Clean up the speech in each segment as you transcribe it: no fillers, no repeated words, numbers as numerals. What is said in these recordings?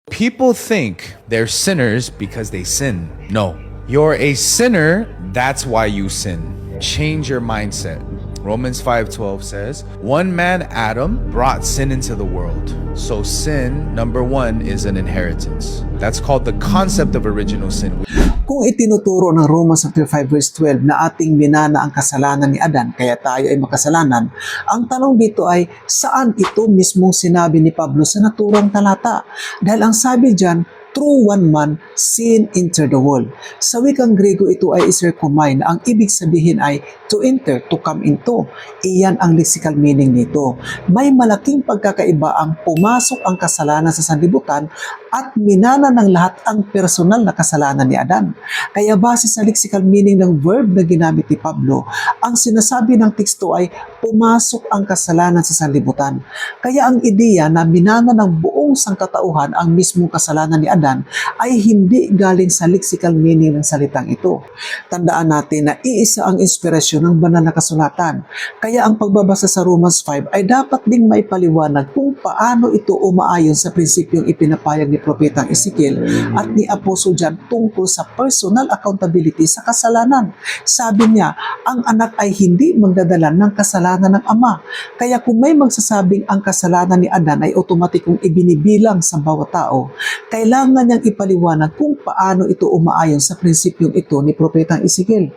People think they're sinners because they sin. No. You're a sinner, that's why you sin. Change your mindset. Romans 5:12 says, one man, Adam, brought sin into the world. So sin, number one, is an inheritance. That's called the concept of original sin. Kung itinuturo ng Romans 5 verse 12 na ating minana ang kasalanan ni Adan, kaya tayo ay makasalanan, ang tanong dito ay saan ito mismong sinabi ni Pablo sa naturang talata? Dahil ang sabi diyan, through one man, sin entered the world. Sa wikang Grego ito ay iserkomai na ang ibig sabihin ay to enter, to come into. Iyan ang lexical meaning nito. May malaking pagkakaiba ang pumasok ang kasalanan sa sanlibutan at minana ng lahat ang personal na kasalanan ni Adan. Kaya base sa lexical meaning ng verb na ginamit ni Pablo, ang sinasabi ng teksto ay pumasok ang kasalanan sa sanlibutan. Kaya ang ideya na minana ng buong sangkatauhan ang mismong kasalanan ni Adan ay hindi galing sa lexical meaning ng salitang ito. Tandaan natin na iisa ang inspirasyon ng banal na kasulatan. Kaya ang pagbabasa sa Romans 5 ay dapat ding maipaliwanag kung paano ito umaayon sa prinsipyong ipinapayag ni Propetang Ezekiel at ni Apostol John tungkol sa personal accountability sa kasalanan. Sabi niya, ang anak ay hindi magdadala ng kasalanan ng ama. Kaya kung may magsasabing ang kasalanan ni Adan ay otomatikong ibinibilang sa bawat tao, kailangan niyang ipaliwanag kung paano ito umaayon sa prinsipyong ito ni Propetang Ezekiel.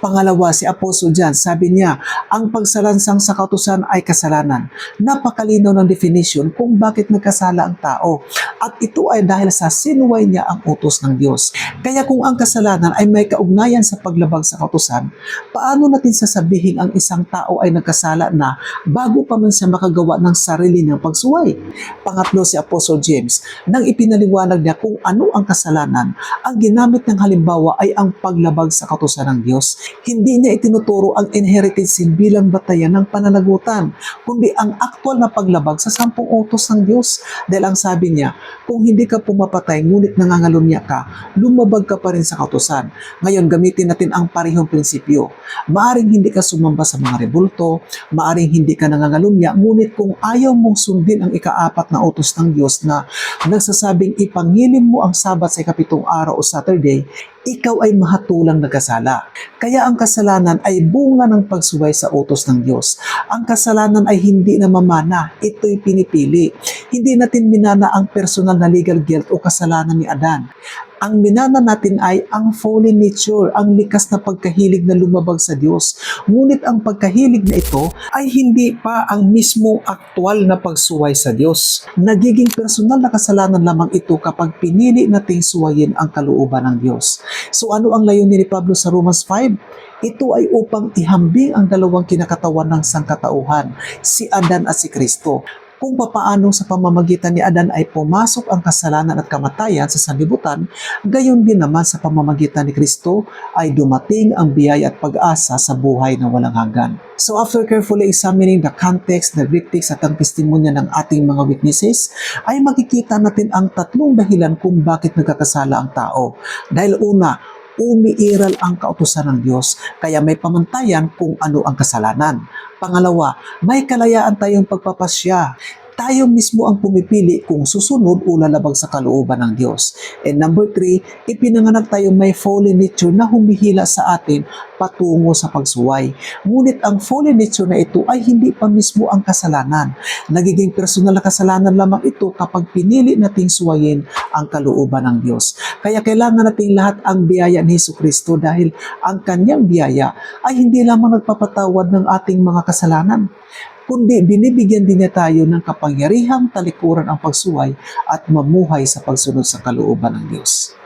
Pangalawa, si Apostol John, sabi niya, ang pagsalansang sa kautusan ay kasalanan. Napakalinaw ng definition kung bakit nagkasala ang tao. At ito ay dahil sa sinuway niya ang utos ng Diyos. Kaya kung ang kasalanan ay may kaugnayan sa paglabag sa kautusan, paano natin sasabihin ang isang tao ay nagkasala na bago pa man siya makagawa ng sarili niyang pagsuway? Pangatlo, si Apostol James, nang ipinaliwanag niya kung ano ang kasalanan, ang ginamit ng halimbawa ay ang paglabag sa kautusan ng Diyos. Hindi niya itinuturo ang inherited sin bilang batayan ng pananagutan, kundi ang aktwal na paglabag sa 10 utos ng Diyos. Dahil ang sabi niya, kung hindi ka pumapatay ngunit nangangalumya ka, lumabag ka pa rin sa kautusan. Ngayon, gamitin natin ang parehong prinsipyo. Maaring hindi ka sumamba sa mga rebulto, maaring hindi ka nangangalumya, ngunit kung ayaw mong sundin ang ika-4 na utos ng Diyos na nagsasabing ipangilim mo ang Sabat sa ika-7 araw o Saturday, ikaw ay mahatulang nagkasala. Kaya ang kasalanan ay bunga ng pagsuway sa utos ng Diyos. Ang kasalanan ay hindi namamana, ito'y pinipili. Hindi natin minana ang personal na legal guilt o kasalanan ni Adan. Ang minana natin ay ang fallen nature, ang likas na pagkahilig na lumabag sa Diyos. Ngunit ang pagkahilig na ito ay hindi pa ang mismong aktwal na pagsuway sa Diyos. Nagiging personal na kasalanan lamang ito kapag pinili nating suwayin ang kalooban ng Diyos. So ano ang layunin ni Pablo sa Romans 5? Ito ay upang ihambing ang dalawang kinakatawan ng sangkatauhan, si Adan at si Kristo. Kung papaano sa pamamagitan ni Adan ay pumasok ang kasalanan at kamatayan sa sanlibutan, gayon din naman sa pamamagitan ni Kristo ay dumating ang biyaya at pag-asa sa buhay na walang hanggan. So after carefully examining the context, the Greek text at ang testimonya ng ating mga witnesses, ay makikita natin ang 3 dahilan kung bakit nagkakasala ang tao. Dahil una, umiiral ang kautusan ng Diyos, kaya may pamantayan kung ano ang kasalanan. Pangalawa, may kalayaan tayong pagpapasya. Tayo mismo ang pumipili kung susunod o lalabag sa kalooban ng Diyos. And number 3, ipinanganak tayo may fallen nature na humihila sa atin patungo sa pagsuway. Ngunit ang fallen nature na ito ay hindi pa mismo ang kasalanan. Nagiging personal na kasalanan lamang ito kapag pinili nating suwayin ang kalooban ng Diyos. Kaya kailangan nating lahat ang biyaya ni Jesucristo dahil ang kanyang biyaya ay hindi lamang nagpapatawad ng ating mga kasalanan, kundi binibigyan din niya tayo ng kapangyarihang talikuran ang pagsuway at mamuhay sa pagsunod sa kalooban ng Diyos.